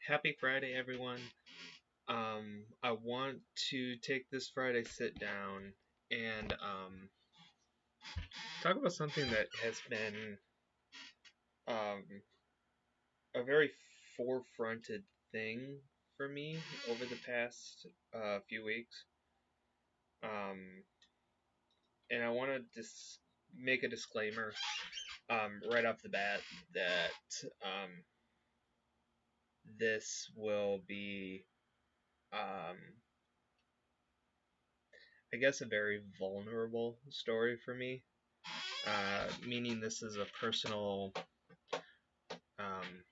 Happy Friday, everyone. I want to take this Friday sit down and talk about something that has been um, a very forefronted thing for me over the past few weeks. Um, and I want to make a disclaimer right off the bat that this will be, um, I guess, a very vulnerable story for me. Meaning this is a personal um,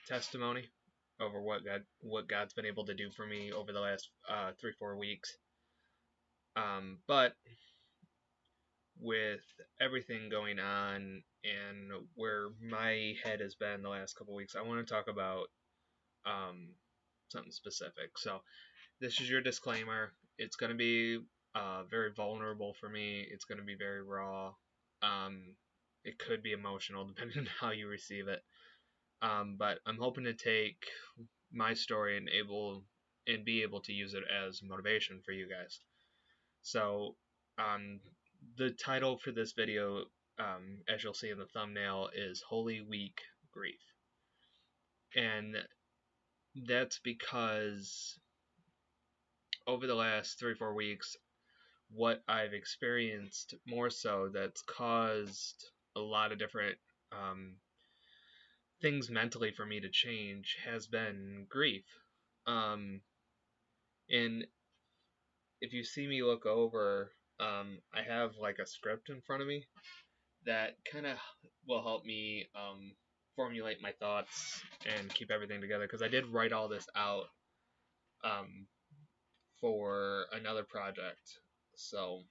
testimony over what God's been able to do for me over the last 3-4 weeks. But with everything going on and where my head has been the last couple weeks, I want to talk about something specific. So this is your disclaimer. It's going to be very vulnerable for me. It's going to be very raw. It could be emotional depending on how you receive it. But I'm hoping to take my story and be able to use it as motivation for you guys. So, the title for this video, as you'll see in the thumbnail, is Holy Week Grief, and that's because over the last 3-4 weeks, what I've experienced more so that's caused a lot of different um, things mentally for me to change has been grief. Um, and if you see me look over, I have like a script in front of me that kind of will help me formulate my thoughts and keep everything together because I did write all this out um, for another project. So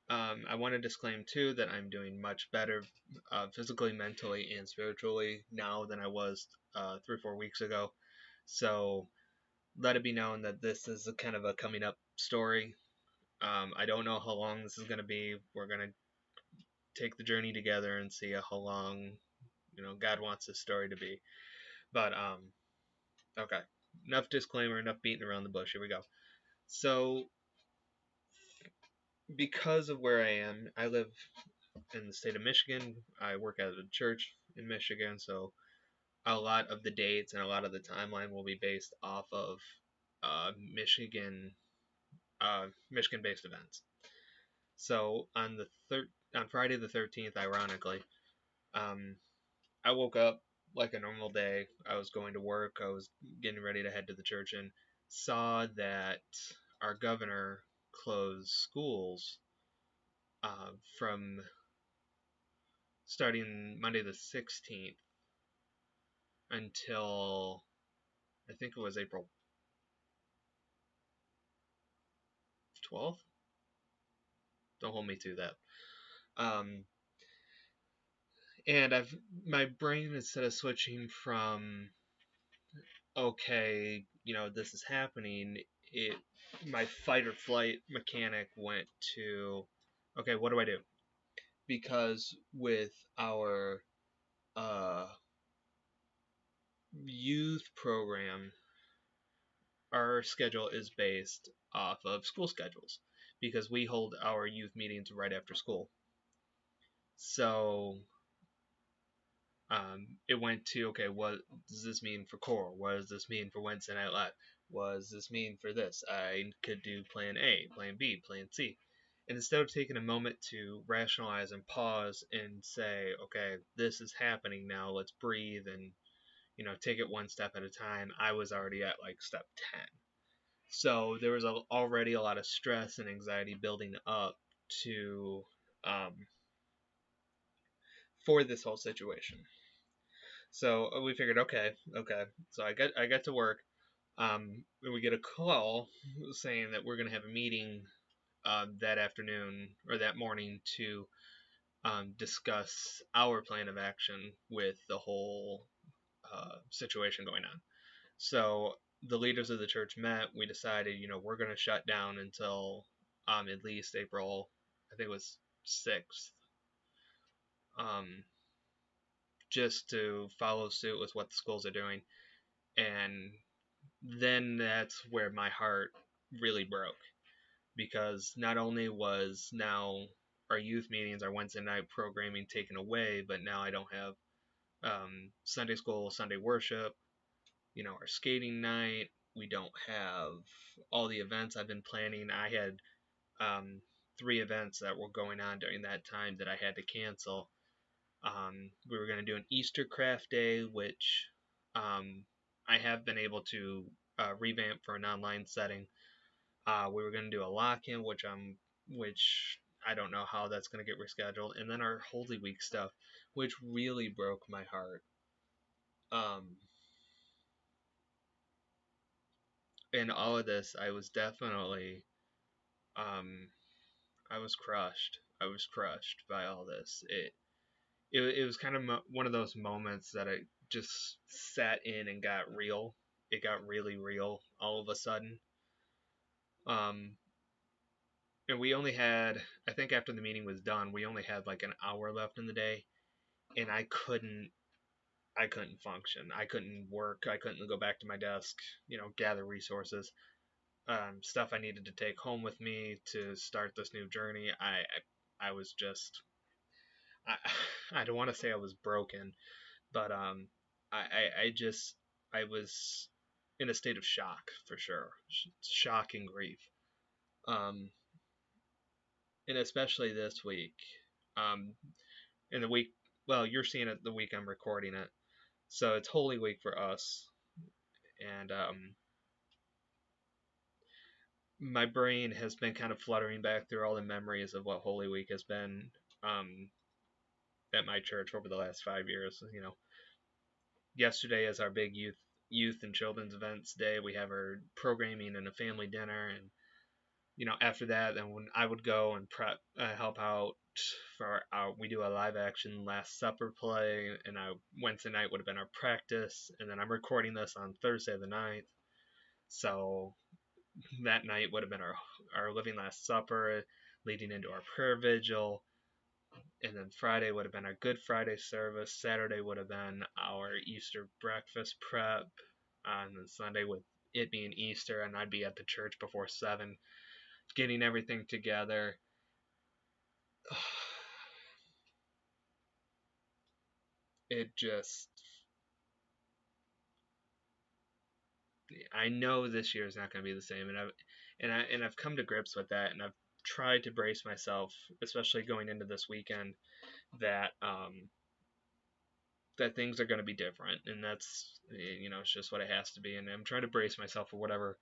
I want to disclaim too that I'm doing much better physically, mentally, and spiritually now than I was 3-4 weeks ago. So let it be known that this is a kind of a coming up story. I don't know how long this is going to be. We're going to take the journey together and see how long God wants this story to be. But okay, enough disclaimer, enough beating around the bush. Here we go. So because of where I am, I live in the state of Michigan. I work at a church in Michigan, so a lot of the dates and a lot of the timeline will be based off of Michigan Michigan-based events. So on Friday the 13th, ironically, um, I woke up like a normal day. I was going to work. I was getting ready to head to the church and saw that our governor closed schools from starting Monday the 16th until I think it was April 12th. Don't hold me to that. Um, and my brain, instead of switching from okay, this is happening, it my fight or flight mechanic went to okay, what do I do? Because with our youth program, our schedule is based off of school schedules because we hold our youth meetings right after school. So it went to okay, what does this mean for core? What does this mean for Wednesday Night Live? What does this mean for this? I could do plan A, plan B, plan C. And instead of taking a moment to rationalize and pause and say, okay, this is happening now, let's breathe and take it one step at a time, I was already at like step 10. So there was already a lot of stress and anxiety building up to for this whole situation. So we figured, okay. So I got to work. We get a call saying that we're going to have a meeting that afternoon or that morning to discuss our plan of action with the whole situation going on. So the leaders of the church met. We decided, we're going to shut down until at least April, I think it was 6th. Um, just to follow suit with what the schools are doing. And then that's where my heart really broke, because not only was now our youth meetings, our Wednesday night programming taken away, but now I don't have Sunday school, Sunday worship, our skating night. We don't have all the events I've been planning. I had um, 3 events that were going on during that time that I had to cancel. We were going to do an Easter craft day, which I have been able to revamp for an online setting. We were going to do a lock-in, which I don't know how that's going to get rescheduled, and then our Holy Week stuff, which really broke my heart. Um, in all of this, I was definitely, um, I was crushed. I was crushed by all this. It was kind of one of those moments that I just sat in and got real. It got really real all of a sudden. Um, and we only had, I think after the meeting was done, we only had like an hour left in the day, and I couldn't function. I couldn't work. I couldn't go back to my desk, gather resources, stuff I needed to take home with me to start this new journey. I was just, I, I don't want to say I was broken, but I just, I was in a state of shock for sure, shock and grief. Um, and especially this week, um, in the week, well, you're seeing it the week I'm recording it, so it's Holy Week for us, and my brain has been kind of fluttering back through all the memories of what Holy Week has been um, at my church over the last 5 years. Yesterday is our big youth and children's events day. We have our programming and a family dinner, and after that, then when I would go and prep, help out for our, we do a live action Last Supper play, and Wednesday night would have been our practice, and then I'm recording this on Thursday the 9th, so that night would have been our Living Last Supper, leading into our prayer vigil, and then Friday would have been our Good Friday service. Saturday would have been our Easter breakfast prep, and then Sunday, with it being Easter, and I'd be at the church before 7, getting everything together. It just, I know this year is not going to be the same, and I've come to grips with that, and I've tried to brace myself, especially going into this weekend, that that things are going to be different, and that's, it's just what it has to be, and I'm trying to brace myself for whatever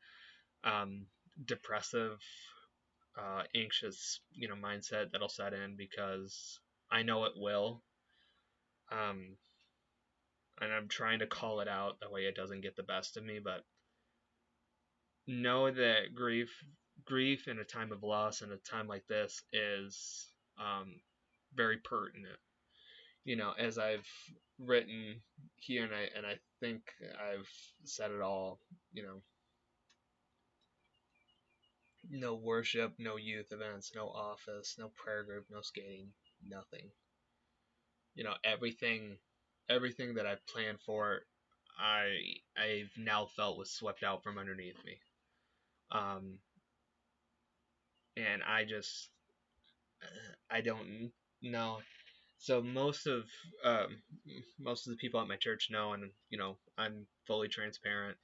um, depressive, anxious, mindset that'll set in, because I know it will, um, and I'm trying to call it out that way it doesn't get the best of me, but know that grief in a time of loss and a time like this is very pertinent. As I've written here, and I think I've said it all. No worship, no youth events, no office, no prayer group, no skating, nothing. Everything that I planned for, I've now felt was swept out from underneath me. Um, and I don't know. So um, most of the people at my church know, and I'm fully transparent.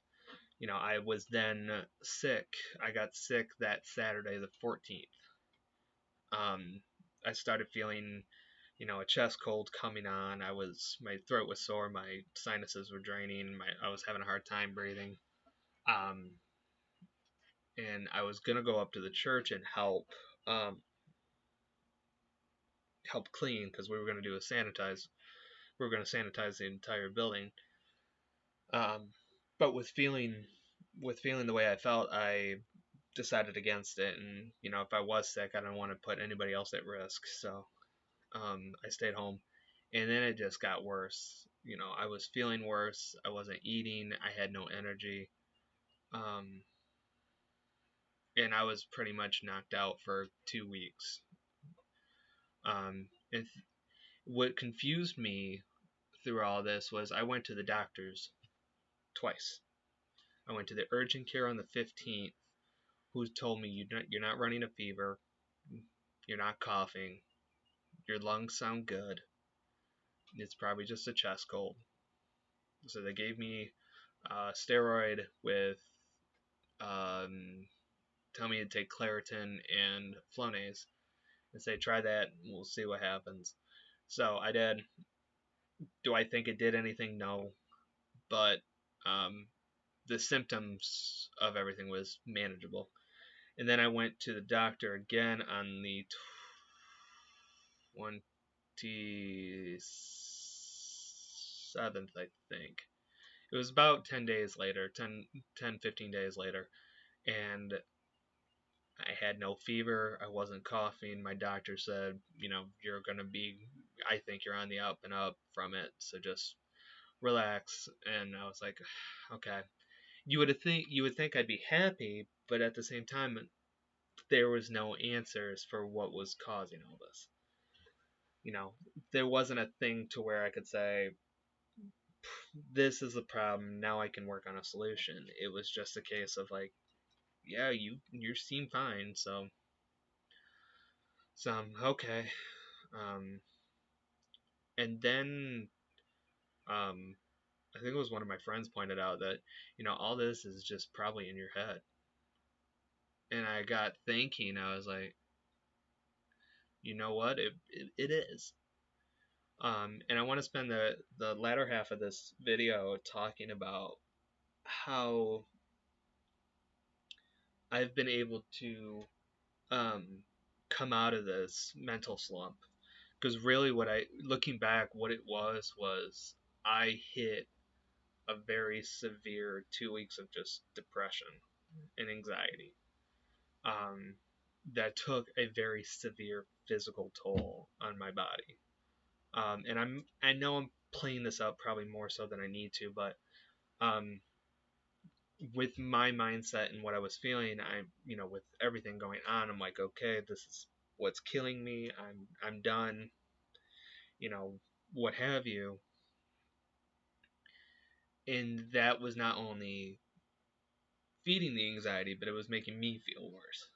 I was then sick. I got sick that Saturday, the 14th. Um, I started feeling, a chest cold coming on. My throat was sore, my sinuses were draining, I was having a hard time breathing. Um, and I was gonna go up to the church and help clean, because we were gonna do a sanitize. We were gonna sanitize the entire building. Um, but with feeling the way I felt, I decided against it. And if I was sick, I didn't want to put anybody else at risk. So I stayed home, and then it just got worse. I was feeling worse. I wasn't eating. I had no energy, um, and I was pretty much knocked out for 2 weeks. And what confused me through all this was I went to the doctors twice. I went to the urgent care on the 15th, who told me you're not running a fever, you're not coughing, your lungs sound good, it's probably just a chest cold. So they gave me steroid with tell me to take Claritin and Flonase and say try that and we'll see what happens. So I did. Do I think it did anything? No, but um, the symptoms of everything was manageable. And then I went to the doctor again on the 27th, I think. It was about 10 days later, 15 days later. And I had no fever. I wasn't coughing. My doctor said, you're going to be, I think you're on the up and up from it. So just relax. And I was like, okay. You would think I'd be happy, but at the same time, there was no answers for what was causing all this. There wasn't a thing to where I could say, this is the problem, now I can work on a solution. It was just a case of like, yeah, you seem fine, so okay. Um, and then I think it was one of my friends pointed out that all this is just probably in your head. And I got thinking, I was like, you know what? It is. And I want to spend the latter half of this video talking about how I've been able to come out of this mental slump. Because really, looking back, what it was I hit a very severe 2 weeks of just depression and anxiety. Um, that took a very severe physical toll on my body. And I know I'm playing this up probably more so than I need to, but um, with my mindset and what I was feeling, with everything going on, I'm like, okay, this is what's killing me. I'm done, you know, what have you. And that was not only feeding the anxiety, but it was making me feel worse.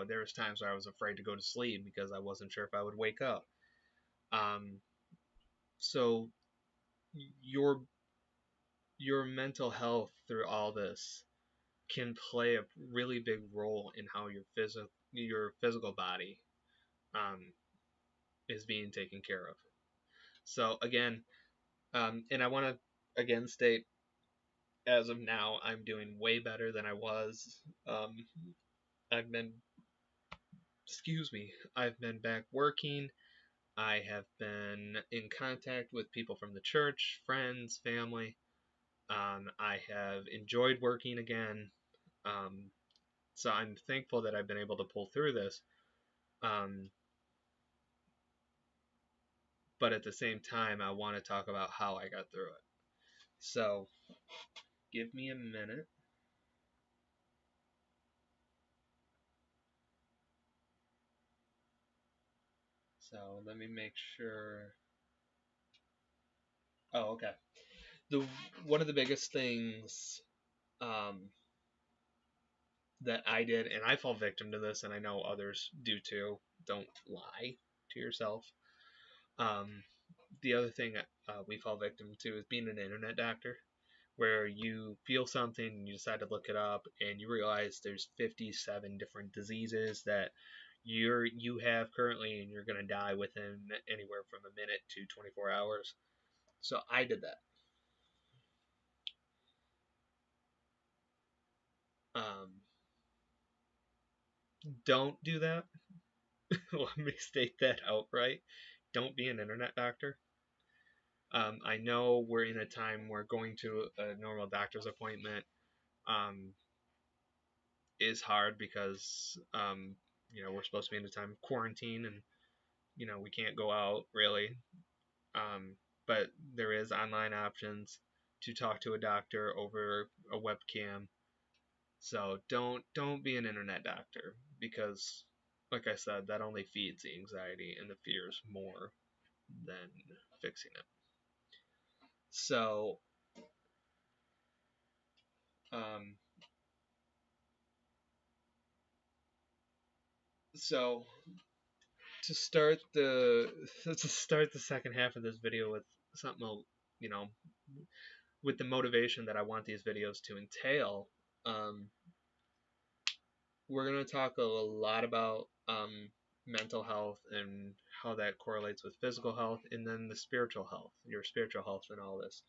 There was times where I was afraid to go to sleep because I wasn't sure if I would wake up. Um, so your your mental health through all this can play a really big role in how your physical body um, is being taken care of. So again, and I want to again state, as of now, I'm doing way better than I was. I've been, excuse me, I've been back working. I have been in contact with people from the church, friends, family. I have enjoyed working again. Um, so I'm thankful that I've been able to pull through this. Um, but at the same time, I want to talk about how I got through it. So give me a minute. So let me make sure. Oh, okay. The One of the biggest things um, that I did, and I fall victim to this, and I know others do too. Don't lie to yourself. Um, the other thing we fall victim to is being an internet doctor, where you feel something and you decide to look it up, and you realize there's 57 different diseases that you have currently, and you're gonna die within anywhere from a minute to 24 hours. So I did that. Um, don't do that. Let me state that outright. Don't be an internet doctor. I know we're in a time where going to a normal doctor's appointment um, is hard because we're supposed to be in a time of quarantine, and we can't go out really. Um, but there is online options to talk to a doctor over a webcam. So don't be an internet doctor, because like I said, that only feeds the anxiety and the fears more than fixing it. So, um, so to start the to start the second half of this video with something, you know, with the motivation that I want these videos to entail, um, we're going to talk a lot about mental health and how that correlates with physical health, and then the spiritual health, your spiritual health, and all this.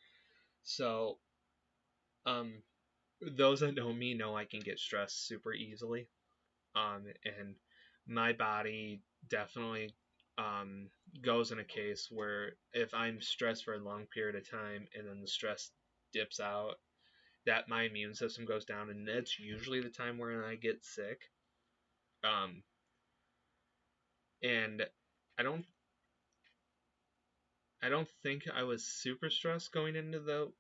So, um, those that know me know I can get stressed super easily, and my body definitely um, goes in a case where if I'm stressed for a long period of time and then the stress dips out, that my immune system goes down, and that's usually the time where I get sick. Um, and I don't I don't think I was super stressed going into the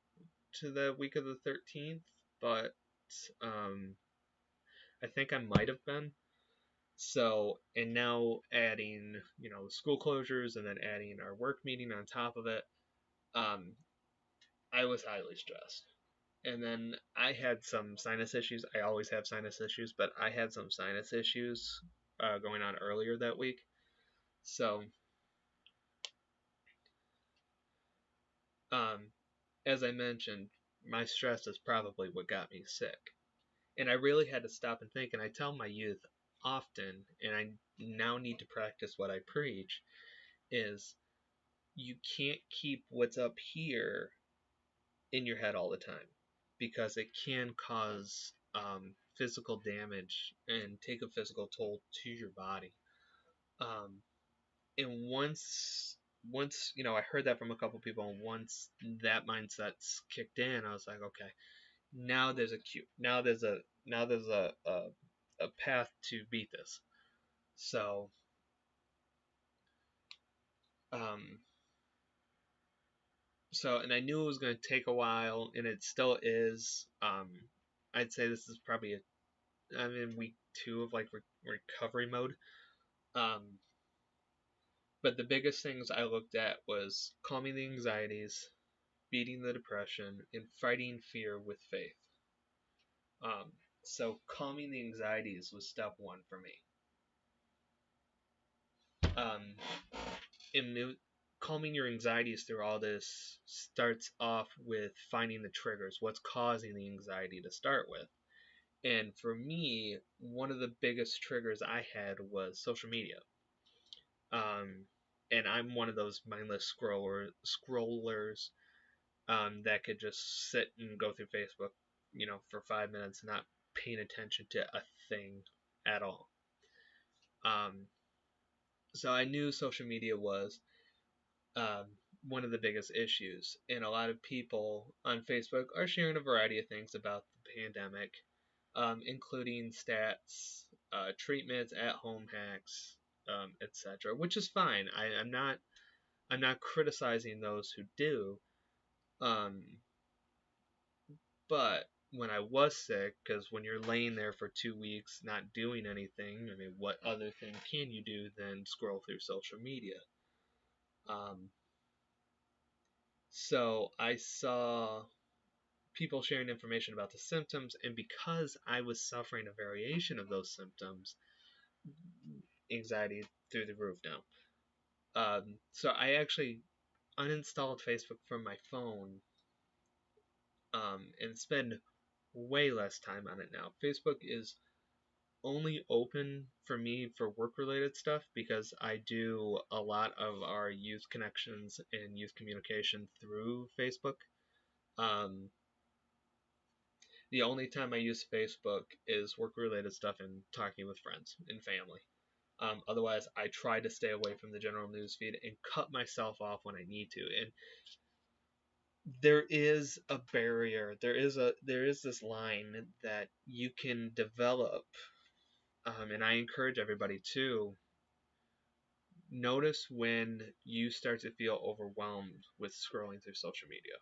week of the 13th, but um, I think I might have been. So, and now adding, school closures and then adding our work meeting on top of it, um, I was highly stressed. And then I had some sinus issues. I always have sinus issues, but I had some sinus issues going on earlier that week. So, um, as I mentioned, my stress is probably what got me sick. And I really had to stop and think. And I tell my youth often, and I now need to practice what I preach, is you can't keep what's up here in your head all the time because it can cause physical damage and take a physical toll to your body. Um, and once I heard that from a couple people, and once that mindset's kicked in, I was like, okay, now there's a cue. Now there's a path to beat this. So um, and I knew it was going to take a while, and it still is. I'd say this is probably I'm in week 2 of like recovery mode. Um, but the biggest things I looked at was calming the anxieties, beating the depression, and fighting fear with faith. Um, so calming the anxieties was step one for me. Um, and calming your anxieties through all this starts off with finding the triggers, what's causing the anxiety to start with. And for me, one of the biggest triggers I had was social media. Um, and I'm one of those mindless scrollers that could just sit and go through Facebook, for 5 minutes, not paying attention to a thing at all. Um, so I knew social media was um, one of the biggest issues, and a lot of people on Facebook are sharing a variety of things about the pandemic, including stats, treatments, at-home hacks, etc., which is fine. I'm not criticizing those who do, um, but when I was sick, because when you're laying there for 2 weeks not doing anything, I mean, what other thing can you do than scroll through social media? Um, so I saw people sharing information about the symptoms, and because I was suffering a variation of those symptoms, anxiety through the roof now. So I actually uninstalled Facebook from my phone, and spend way less time on it now. Facebook is only open for me for work related stuff because I do a lot of our youth connections and youth communication through Facebook. Um, the only time I use Facebook is work related stuff and talking with friends and family. Otherwise, I try to stay away from the general news feed and cut myself off when I need to. And there is a barrier. There is this line that you can develop, and I encourage everybody to notice when you start to feel overwhelmed with scrolling through social media,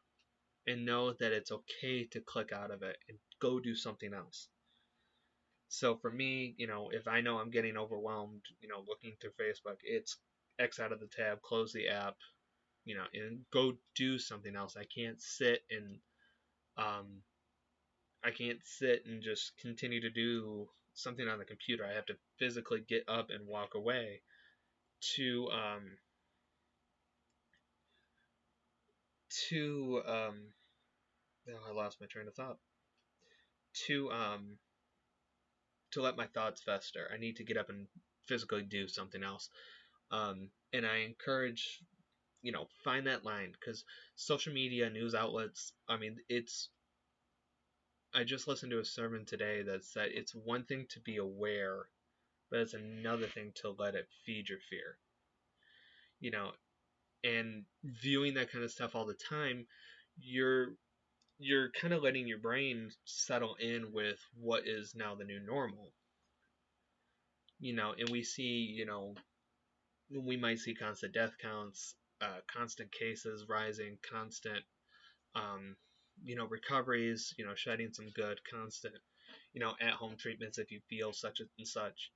and know that it's okay to click out of it and go do something else. So for me, if I know I'm getting overwhelmed, looking through Facebook, it's X out of the tab, close the app, and go do something else. Um, I can't sit and just continue to do something on the computer. I have to physically get up and walk away to to oh, I lost my train of thought. To to let my thoughts fester. I need to get up and physically do something else. And I encourage, find that line, because social media, news outlets, I mean, I just listened to a sermon today that said it's one thing to be aware, but it's another thing to let it feed your fear. You know, and viewing that kind of stuff all the time, you're you're kind of letting your brain settle in with what is now the new normal. And we see, we might see constant death counts, constant cases rising, constant, um, recoveries, shedding some good, constant, at home treatments if you feel such and such.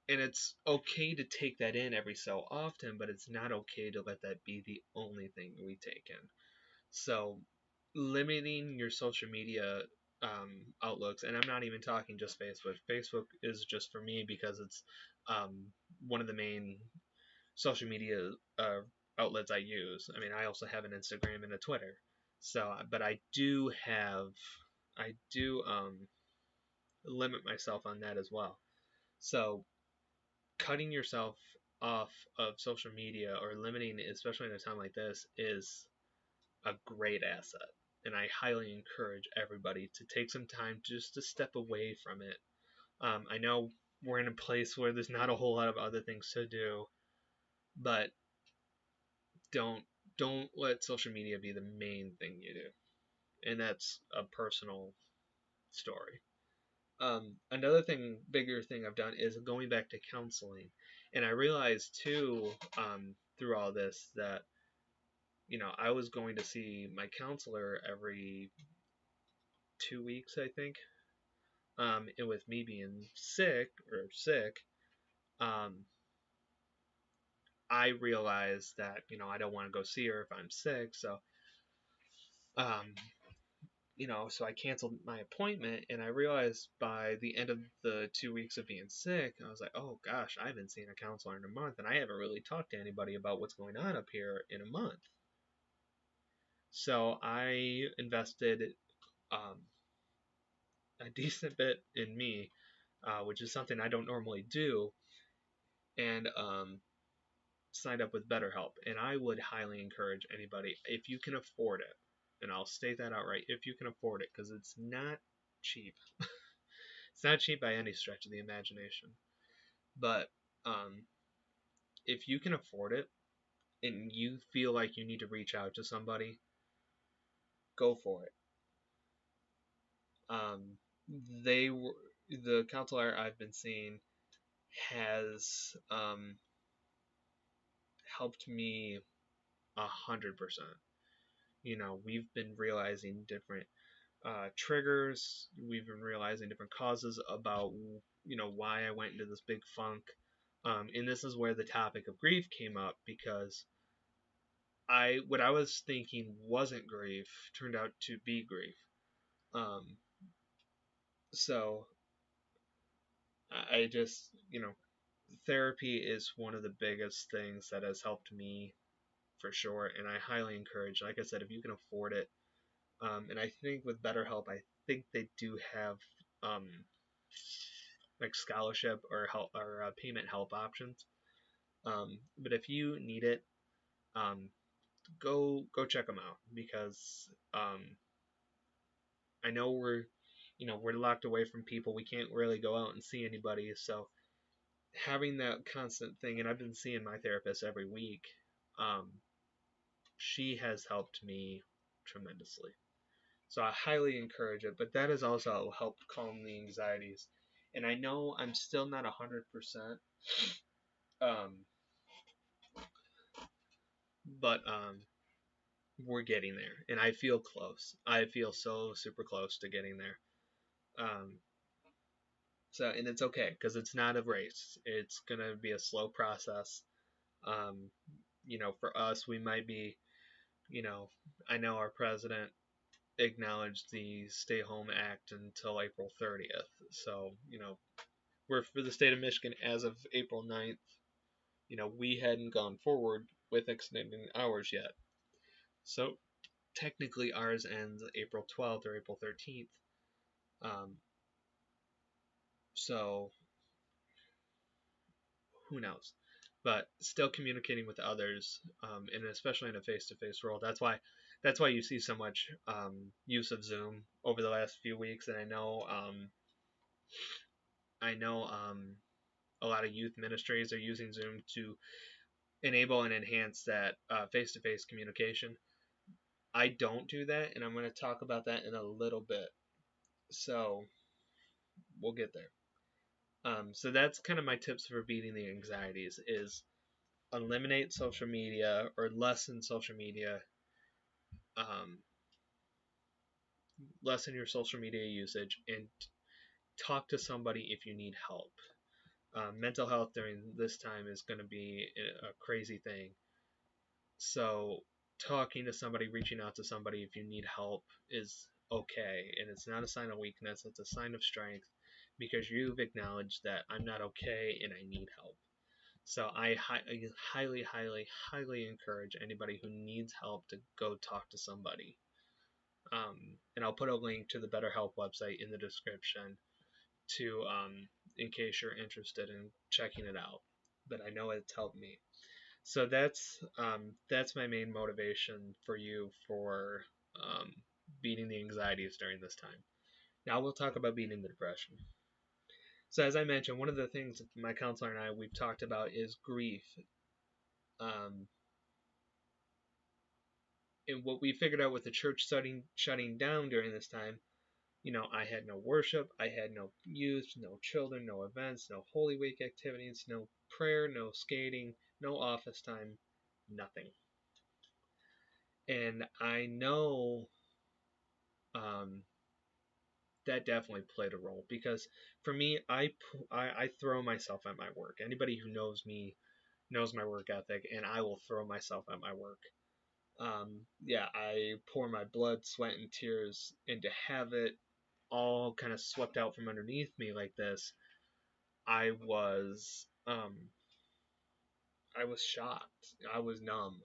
And it's okay to take that in every so often, but it's not okay to let that be the only thing we take in. So, limiting your social media outlooks, and I'm not even talking just Facebook. Facebook is just for me because it's one of the main social media uh, outlets I use. I mean, I also have an Instagram and a Twitter. So, but I do limit myself on that as well. So, cutting yourself off of social media or limiting, especially in a time like this, is a great asset. And I highly encourage everybody to take some time just to step away from it. I know we're in a place where there's not a whole lot of other things to do, but don't don't let social media be the main thing you do. And that's a personal story. Another bigger thing I've done is going back to counseling, and I realized too, through all this, that I was going to see my counselor every 2 weeks, I think. And with me being sick, um, I realized that I don't want to go see her if I'm sick, so um, so I canceled my appointment, and I realized by the end of the 2 weeks of being sick, I was like, oh gosh, I haven't seen a counselor in a month, and I haven't really talked to anybody about what's going on up here in a month. So I invested um, a decent bit in me, which is something I don't normally do, and signed up with BetterHelp. And I would highly encourage anybody, if you can afford it, and I'll state that outright, if you can afford it, because it's not cheap. It's not cheap by any stretch of the imagination. But um, if you can afford it and you feel like you need to reach out to somebody, go for it. Um, they were the counselor I've been seeing has helped me 100%. We've been realizing different triggers. We've been realizing different causes about why I went into this big funk. And this is where the topic of grief came up, because what I was thinking wasn't grief turned out to be grief. Um, so I just therapy is one of the biggest things that has helped me for sure, and I highly encourage. Like I said, if you can afford it, and I think with BetterHelp, I think they do have um, like scholarship or help or payment help options. But if you need it, um, go check them out, because I know we're locked away from people. We can't really go out and see anybody. So having that constant thing, and I've been seeing my therapist every week. Um, she has helped me tremendously. So I highly encourage it. But that has also helped calm the anxieties. And I know I'm still not 100%, um, but we're getting there, and I feel close. I feel so super close to getting there. Um, and it's okay, because it's not a race. It's gonna be a slow process. Um, for us, we might be, you know, I know our president acknowledged the Stay Home Act until April 30th. So, we're for the state of Michigan as of April 9th. We hadn't gone forward with extending hours yet. So, technically, ours ends April 12th or April 13th. Um, so, who knows? But still communicating with others, and especially in a face-to-face world. That's why you see so much use of Zoom over the last few weeks. And I know a lot of youth ministries are using Zoom to enable and enhance that face-to-face communication. I don't do that, and I'm going to talk about that in a little bit. So we'll get there. So that's kind of my tips for beating the anxieties: is eliminate social media or lessen social media, um, lessen your social media usage, and talk to somebody if you need help. Mental health during this time is going to be a crazy thing. So talking to somebody, reaching out to somebody if you need help is okay, and it's not a sign of weakness, it's a sign of strength, because you've acknowledged that I'm not okay and I need help. So I highly, highly, highly encourage anybody who needs help to go talk to somebody. And I'll put a link to the BetterHelp website in the description to in case you're interested in checking it out. But I know it's helped me. So that's my main motivation for you for um, beating the anxieties during this time. Now we'll talk about beating the depression. So as I mentioned, one of the things my counselor and I we've talked about is grief. Um, and what we figured out with the church shutting down during this time, I had no worship, I had no youth, no children, no events, no Holy Week activities, no prayer, no skating, no office time, nothing. And I know um, that definitely played a role, because for me, I throw myself at my work. Anybody who knows me knows my work ethic, and I will throw myself at my work. Yeah, I pour my blood, sweat, and tears, and to have it all kind of swept out from underneath me like this, I was I was shocked. I was numb.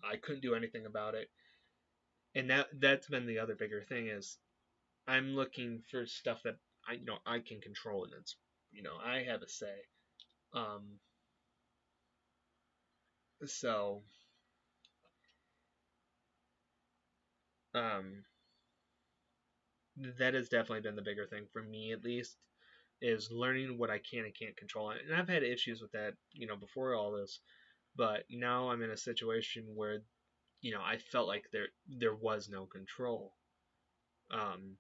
I couldn't do anything about it. And that's been the other bigger thing, is I'm looking for stuff that I can control, and it's I have a say. Um, so um, that has definitely been the bigger thing for me, at least, is learning what I can and can't control. And I've had issues with that, before all this, but now I'm in a situation where I felt like there was no control. Um,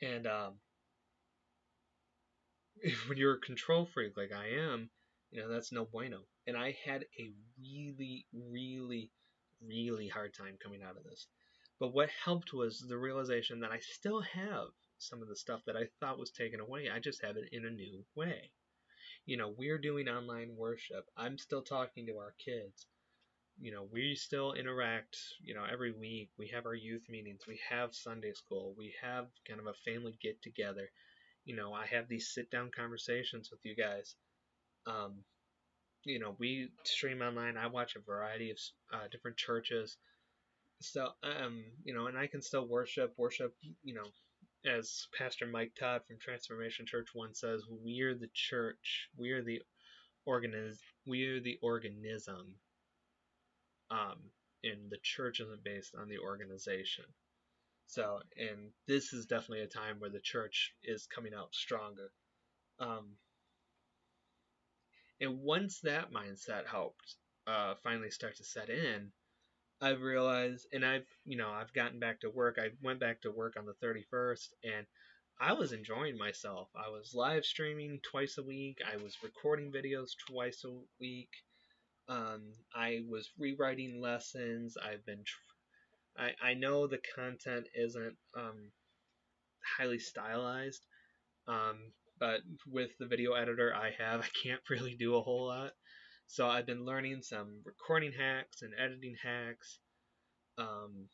and when you're a control freak like I am, that's no bueno. And I had a really, really, really hard time coming out of this. But what helped was the realization that I still have some of the stuff that I thought was taken away. I just have it in a new way. We're doing online worship. I'm still talking to our kids. We still interact, every week. We have our youth meetings. We have Sunday school. We have kind of a family get together. I have these sit down conversations with you guys. Um, we stream online. I watch a variety of different churches. So, and I can still worship, as Pastor Mike Todd from Transformation Church once says, we are the church. We are the organism. And the church isn't based on the organization. So, and this is definitely a time where the church is coming out stronger. Um, And once that mindset helped finally start to set in, I've realized, and I've gotten back to work. I went back to work on the 31st, and I was enjoying myself. I was live streaming twice a week. I was recording videos twice a week. I was rewriting lessons. I know the content isn't highly stylized, um, but with the video editor I have, I can't really do a whole lot. So I've been learning some recording hacks and editing hacks. Um,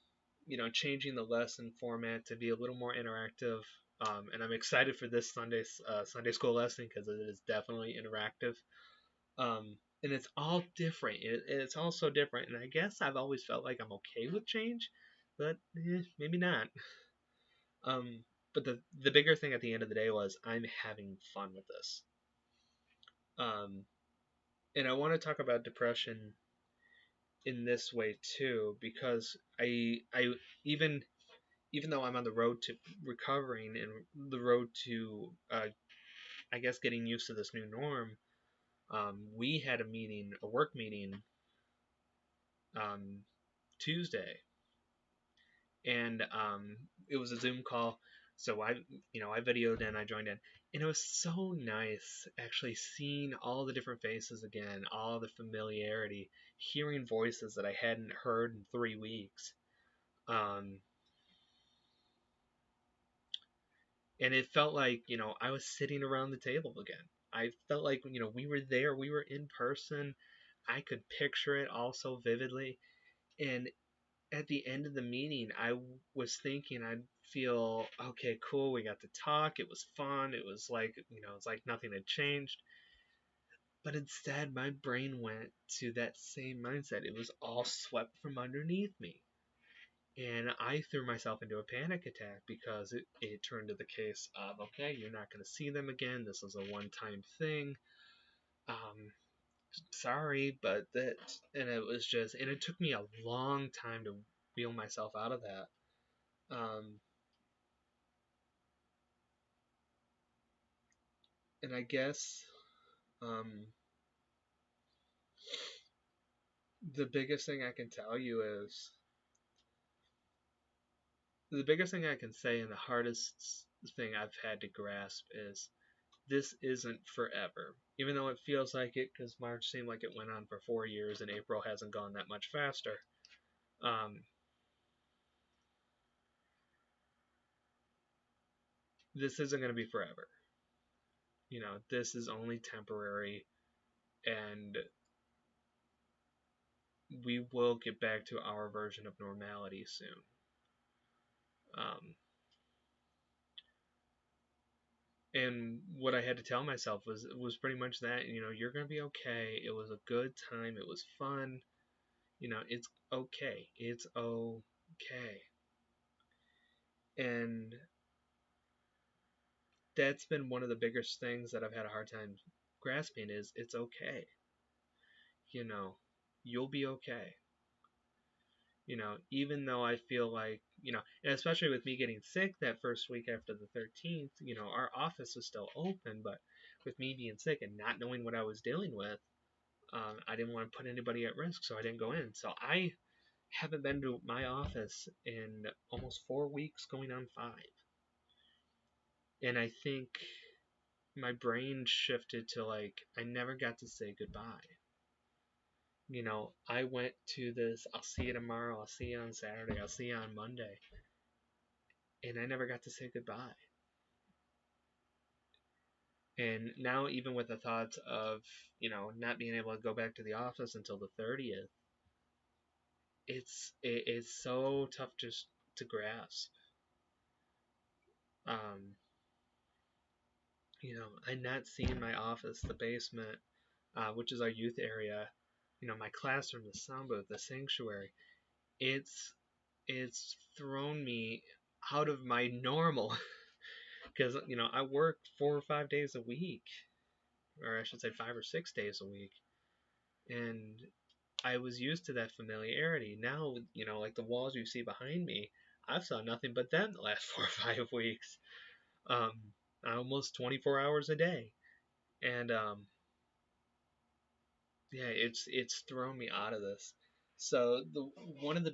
changing the lesson format to be a little more interactive. And I'm excited for this Sunday school lesson because it is definitely interactive. And it's all different. It's all so different. And I guess I've always felt like I'm okay with change, but maybe not. Um, but the bigger thing at the end of the day was I'm having fun with this. Um, and I want to talk about depression in this way too, because I even even though I'm on the road to recovering and the road to I guess getting used to this new norm, we had a meeting, a work meeting, um, Tuesday, and it was a Zoom call. So I videoed in, I joined in, and it was so nice actually seeing all the different faces again, all the familiarity, hearing voices that I hadn't heard in 3 weeks. Um, and it felt like I was sitting around the table again. I felt like we were there, we were in person. I could picture it all so vividly. And at the end of the meeting, I was thinking I'd feel okay, cool. We got to talk. It was fun. It was like it's like nothing had changed. But instead, my brain went to that same mindset. It was all swept from underneath me. And I threw myself into a panic attack because it turned to the case of, okay, you're not going to see them again. This is a one time thing. Um, Sorry, but that, and it was just, and it took me a long time to wheel myself out of that. Um, and I guess um, the biggest thing I can tell you is the biggest thing I can say, and the hardest thing I've had to grasp is this isn't forever. Even though it feels like it, because March seemed like it went on for 4 years and April hasn't gone that much faster. Um, this isn't going to be forever. This is only temporary, and we will get back to our version of normality soon. Um, and what I had to tell myself was pretty much that you're gonna be okay. It was a good time. It was fun. It's okay. It's okay. And that's been one of the biggest things that I've had a hard time grasping is it's okay. You know, you'll be okay. Even though I feel like, and especially with me getting sick that first week after the 13th, our office was still open, but with me being sick and not knowing what I was dealing with, I didn't want to put anybody at risk, so I didn't go in. So I haven't been to my office in almost 4 weeks, going on 5. And I think my brain shifted to like, I never got to say goodbye. I went to this, I'll see you tomorrow, I'll see you on Saturday, I'll see you on Monday. And I never got to say goodbye. And now, even with the thoughts of, not being able to go back to the office until the 30th, it's so tough just to grasp. Um, I'm not seeing my office, the basement, which is our youth area, my classroom, the sound booth, the sanctuary. It's it's thrown me out of my normal because I work 4 or 5 days a week, or I should say 5 or 6 days a week, and I was used to that familiarity. Now, like the walls you see behind me, I've saw nothing but them the last 4 or 5 weeks. Um, almost 24 hours a day, and yeah, it's thrown me out of this. So the one of the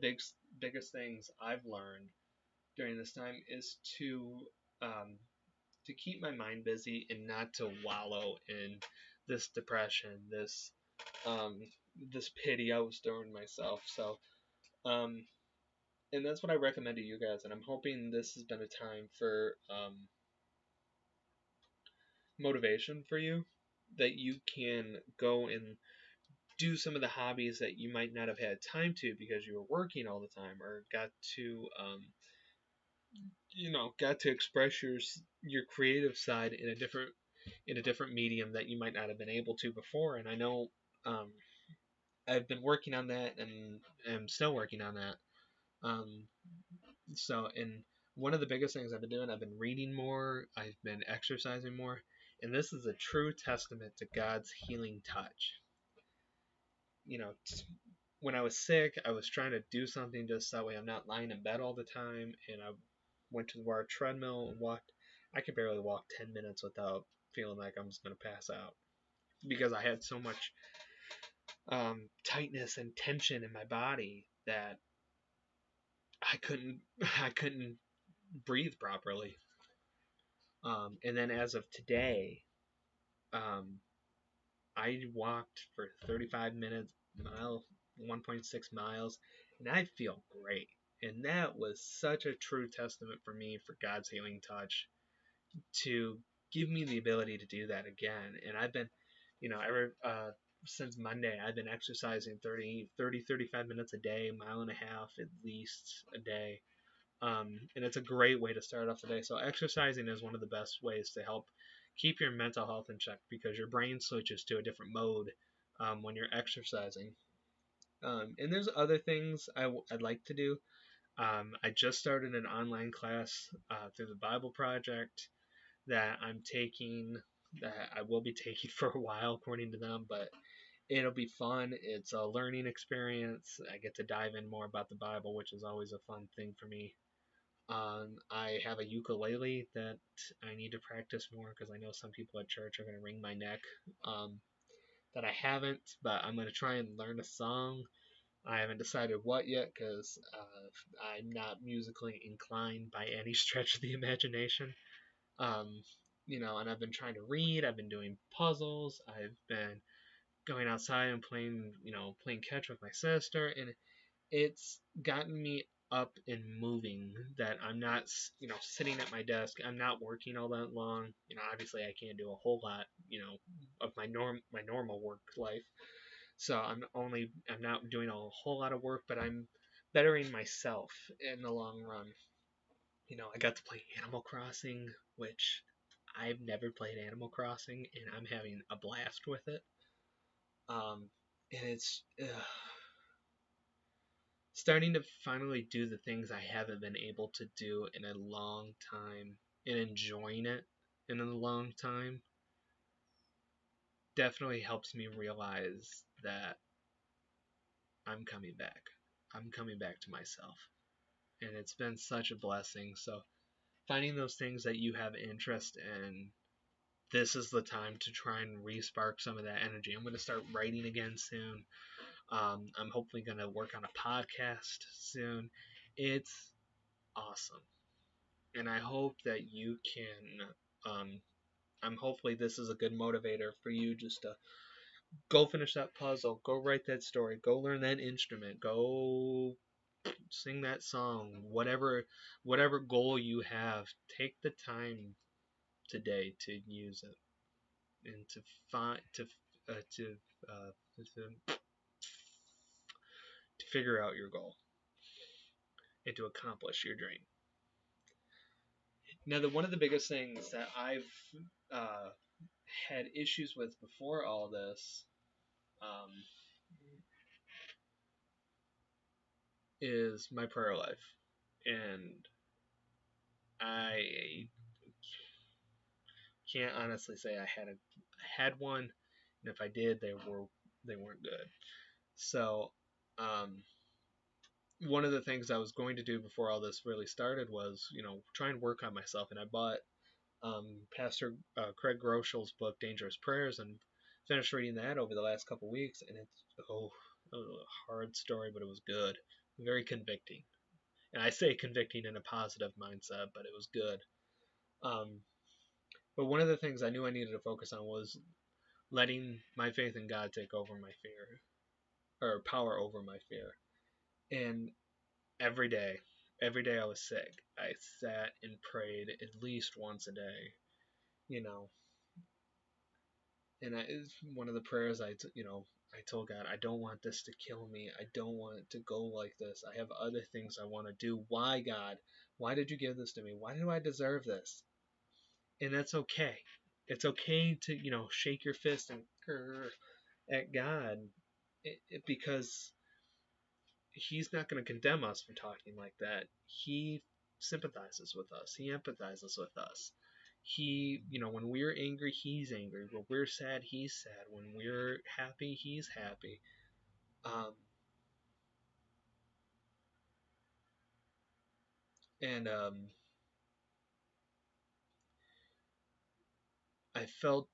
biggest things I've learned during this time is um, to keep my mind busy and not to wallow in this depression, um, this pity I was throwing myself. So um, and that's what I recommend to you guys. And I'm hoping this has been a time for motivation for you that you can go and do some of the hobbies that you might not have had time to because you were working all the time, or got to got to express your creative side in a different medium that you might not have been able to before. And I know um, I've been working on that and am still working on that. Um, and one of the biggest things I've been doing, I've been reading more, I've been exercising more, and this is a true testament to God's healing touch. You know, when I was sick, I was trying to do something just that way I'm not lying in bed all the time, and I went to our treadmill and walked. I could barely walk 10 minutes without feeling like I'm just going to pass out because I had so much tightness and tension in my body that I couldn't I couldn't breathe properly. And then as of today, um, I walked for 35 minutes, 1.6 miles, and I feel great. And that was such a true testament for me for God's healing touch to give me the ability to do that again. And I've been, ever since Monday, I've been exercising 35 minutes a day, mile and a half at least a day. And it's a great way to start off the day. So exercising is one of the best ways to help keep your mental health in check because your brain switches to a different mode when you're exercising. And there's other things I'd like to do. I just started an online class through the Bible Project that I'm taking, that I will be taking for a while, according to them, but it'll be fun. It's a learning experience. I get to dive in more about the Bible, which is always a fun thing for me. I have a ukulele that I need to practice more because I know some people at church are going to wring my neck. Um, that I haven't, but I'm going to try and learn a song. I haven't decided what yet because I'm not musically inclined by any stretch of the imagination. Um, and I've been trying to read. I've been doing puzzles. I've been going outside and playing catch with my sister, and it's gotten me up and moving that I'm not, sitting at my desk. I'm not working all that long. Obviously I can't do a whole lot, of my normal work life. So I'm not doing a whole lot of work, but I'm bettering myself in the long run. I got to play Animal Crossing, which I've never played Animal Crossing, and I'm having a blast with it. And it's starting to finally do the things I haven't been able to do in a long time and enjoying it in a long time definitely helps me realize that I'm coming back. I'm coming back to myself. And it's been such a blessing. So finding those things that you have interest in, this is the time to try and re-spark some of that energy. I'm going to start writing again soon. I'm hopefully going to work on a podcast soon. It's awesome. And I hope that you can. I'm hopefully this is a good motivator for you just to go finish that puzzle, go write that story, go learn that instrument, go sing that song, whatever goal you have, take the time today to use it and to find to figure out your goal and to accomplish your dream. Now, one of the biggest things that I've uh, had issues with before all this um, is my prayer life, and I can't honestly say I had one, and if I did, they weren't good. So, um, one of the things I was going to do before all this really started was, try and work on myself, and I bought Pastor Craig Groeschel's book Dangerous Prayers and finished reading that over the last couple weeks, and it was a hard story, but it was good, very convicting. And I say convicting in a positive mindset, but it was good. Um, but one of the things I knew I needed to focus on was letting my faith in God take over my fear, or power over my fear. And every day, every day I was sick, I sat and prayed at least once a day, you know. And one of the prayers I told God, I don't want this to kill me. I don't want it to go like this. I have other things I want to do. Why, God? Why did you give this to me? Why do I deserve this? And that's okay. It's okay to, shake your fist and grr at God, because He's not going to condemn us for talking like that. He sympathizes with us. He empathizes with us. When we're angry, He's angry. When we're sad, He's sad. When we're happy, He's happy. Um, and I felt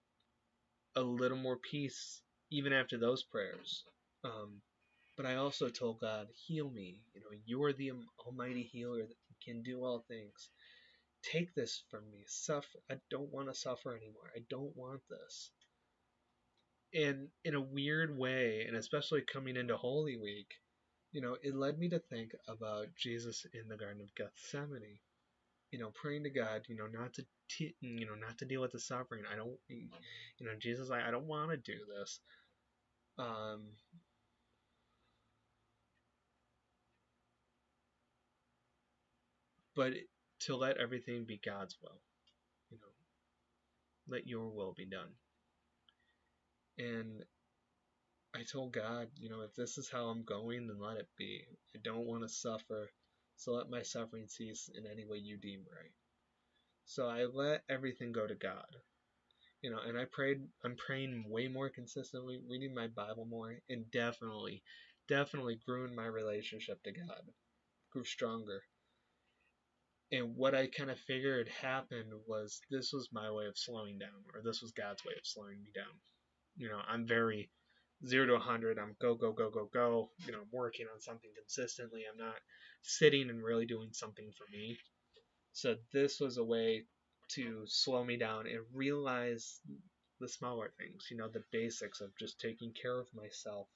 a little more peace even after those prayers. Um, but I also told God, heal me. You're the almighty healer that can do all things. Take this from me. Suffer. I don't want to suffer anymore. I don't want this. And in a weird way, and especially coming into Holy Week, it led me to think about Jesus in the Garden of Gethsemane. Praying to God, not to deal with the suffering. I don't, Jesus, I don't want to do this. Um, but to let everything be God's will. You know, let Your will be done. And I told God, if this is how I'm going, then let it be. I don't want to suffer, so let my suffering cease in any way You deem right. So I let everything go to God. And I'm praying way more consistently, reading my Bible more, and definitely grew in my relationship to God, grew stronger. And what I kind of figured happened was this was my way of slowing down, or this was God's way of slowing me down. I'm very 0 to 100. I'm go, go, go, go, go. I'm working on something consistently. I'm not sitting and really doing something for me. So this was a way to slow me down and realize the smaller things, the basics of just taking care of myself,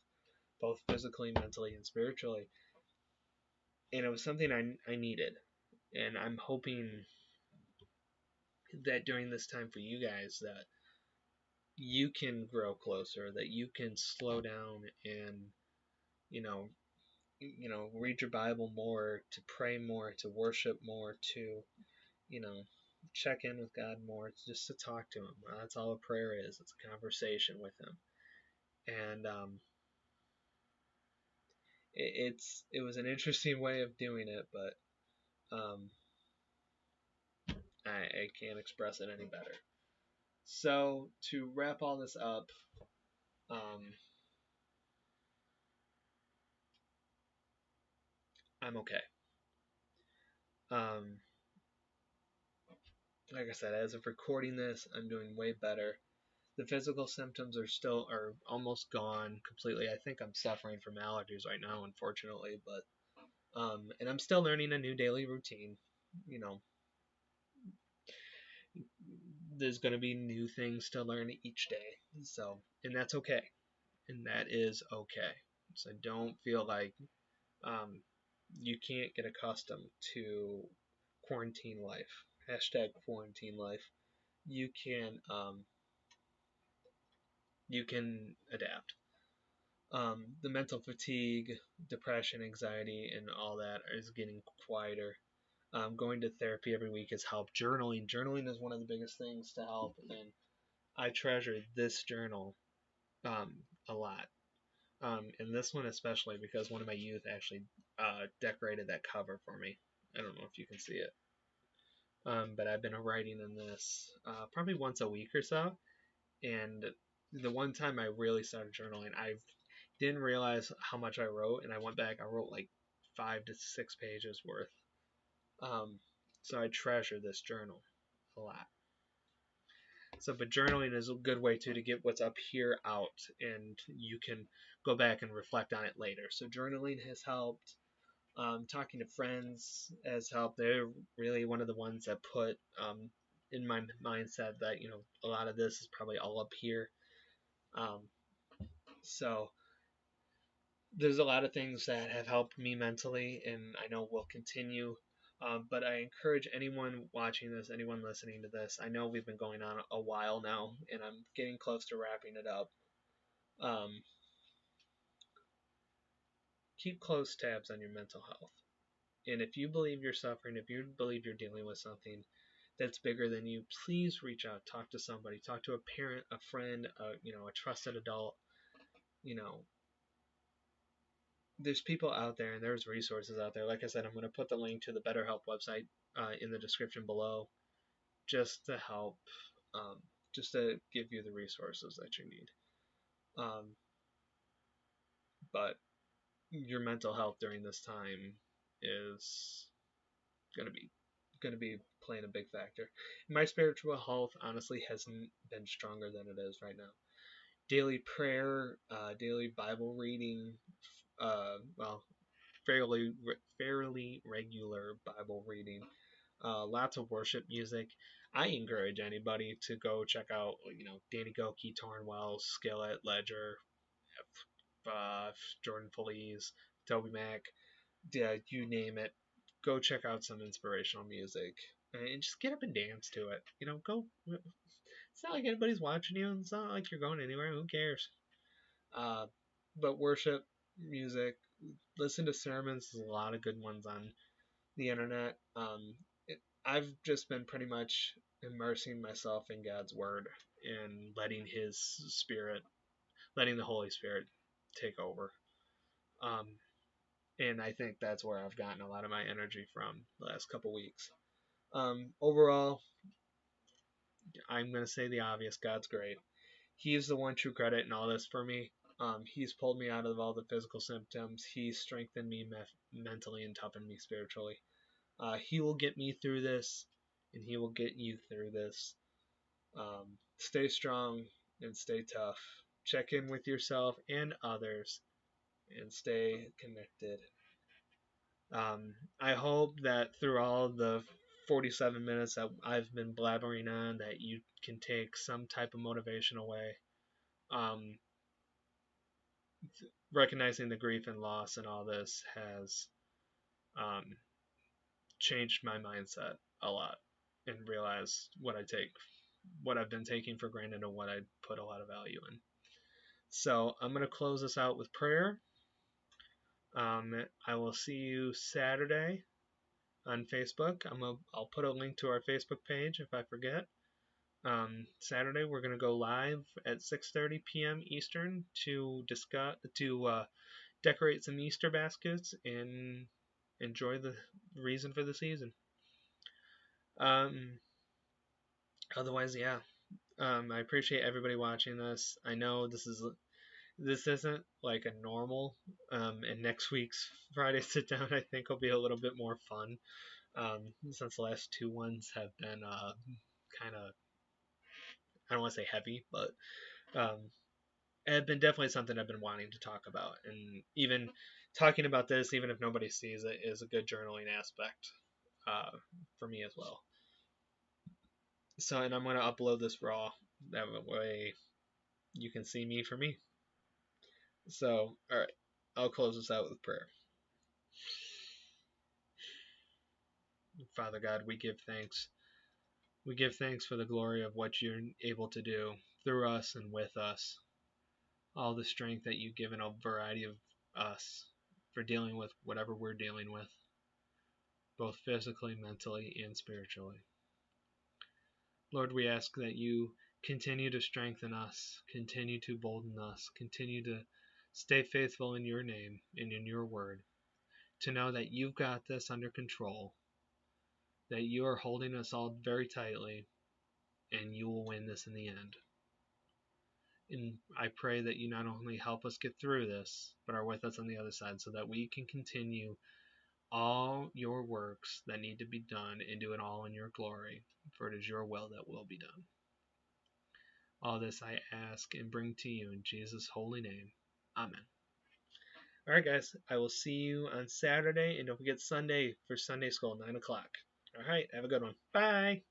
both physically, mentally, and spiritually. And it was something I needed. And I'm hoping that during this time for you guys that you can grow closer, that you can slow down and, you know, read your Bible more, to pray more, to worship more, to, you know, check in with God more, just to talk to Him. That's all a prayer is. It's a conversation with Him. And it was an interesting way of doing it, but I can't express it any better. So to wrap all this up, um, I'm okay. Um, like I said, as of recording this, I'm doing way better. The physical symptoms are almost gone completely. I think I'm suffering from allergies right now, unfortunately, but and I'm still learning a new daily routine. You know, there's going to be new things to learn each day. So, and that's okay. And that is okay. So don't feel like um, you can't get accustomed to quarantine life. Hashtag quarantine life. You can you can adapt. The mental fatigue, depression, anxiety, and all that is getting quieter. Going to therapy every week has helped. Journaling is one of the biggest things to help, and I treasure this journal a lot. And this one especially because one of my youth actually decorated that cover for me. I don't know if you can see it, but I've been writing in this probably once a week or so. And the one time I really started journaling, I didn't realize how much I wrote, and I went back. I wrote like 5 to 6 pages worth. Um, so I treasure this journal a lot. So, but journaling is a good way too to get what's up here out, and you can go back and reflect on it later. So journaling has helped. Talking to friends has helped. They're really one of the ones that put in my mindset that a lot of this is probably all up here. Um, so there's a lot of things that have helped me mentally, and I know will continue. But I encourage anyone watching this, anyone listening to this. I know we've been going on a while now, and I'm getting close to wrapping it up. Um, keep close tabs on your mental health. And if you believe you're suffering, if you believe you're dealing with something that's bigger than you, please reach out, talk to somebody, talk to a parent, a friend, a trusted adult. You know, there's people out there and there's resources out there. Like I said, I'm going to put the link to the BetterHelp website in the description below, just to help, um, just to give you the resources that you need. Um, but your mental health during this time is going to be playing a big factor. My spiritual health honestly hasn't been stronger than it is right now. Daily prayer, daily Bible reading, well, fairly regular Bible reading, lots of worship music. I encourage anybody to go check out, Danny Goki, Torn Wells, Skillet, Ledger, uh, Jordan Feliz, Toby Mac, yeah, you name it. Go check out some inspirational music and just get up and dance to it. Go. It's not like anybody's watching you. It's not like you're going anywhere. Who cares? Uh, but worship music, listen to sermons. There's a lot of good ones on the internet. I've just been pretty much immersing myself in God's word and letting the Holy Spirit take over. Um, and I think that's where I've gotten a lot of my energy from the last couple weeks. Overall, I'm going to say the obvious. God's great. He's the one true credit in all this for me. He's pulled me out of all the physical symptoms. He's strengthened me mentally and toughened me spiritually. He will get me through this, and he will get you through this. Stay strong and stay tough. Check in with yourself and others, and stay connected. I hope that through all the 47 minutes that I've been blabbering on, that you can take some type of motivation away. Um, Recognizing the grief and loss and all this has um, changed my mindset a lot, and realized what I've been taking for granted and what I put a lot of value in. So I'm going to close this out with prayer. I will see you Saturday on Facebook. I'll put a link to our Facebook page if I forget. Saturday we're going to go live at 6:30 p.m. Eastern to decorate some Easter baskets and enjoy the reason for the season. Um, Otherwise, yeah. I appreciate everybody watching this. I know this isn't like a normal. And next week's Friday sit down I think will be a little bit more fun. Since the last two ones have been kind of, I don't want to say heavy, but um, have been definitely something I've been wanting to talk about. And even talking about this, even if nobody sees it, is a good journaling aspect for me as well. So, and I'm going to upload this raw. That way you can see me for me. So, all right, I'll close this out with prayer. Father God, we give thanks. We give thanks for the glory of what you're able to do through us and with us. All the strength that you've given a variety of us for dealing with whatever we're dealing with, both physically, mentally, and spiritually. Lord, we ask that you continue to strengthen us, continue to bolden us, continue to stay faithful in your name and in your word, to know that you've got this under control, that you are holding us all very tightly, and you will win this in the end. And I pray that you not only help us get through this, but are with us on the other side so that we can continue all your works that need to be done and do it all in your glory, for it is your will that will be done. All this I ask and bring to you in Jesus' holy name. Amen. All right, guys, I will see you on Saturday, and don't forget Sunday for Sunday school, 9 o'clock. All right, have a good one. Bye.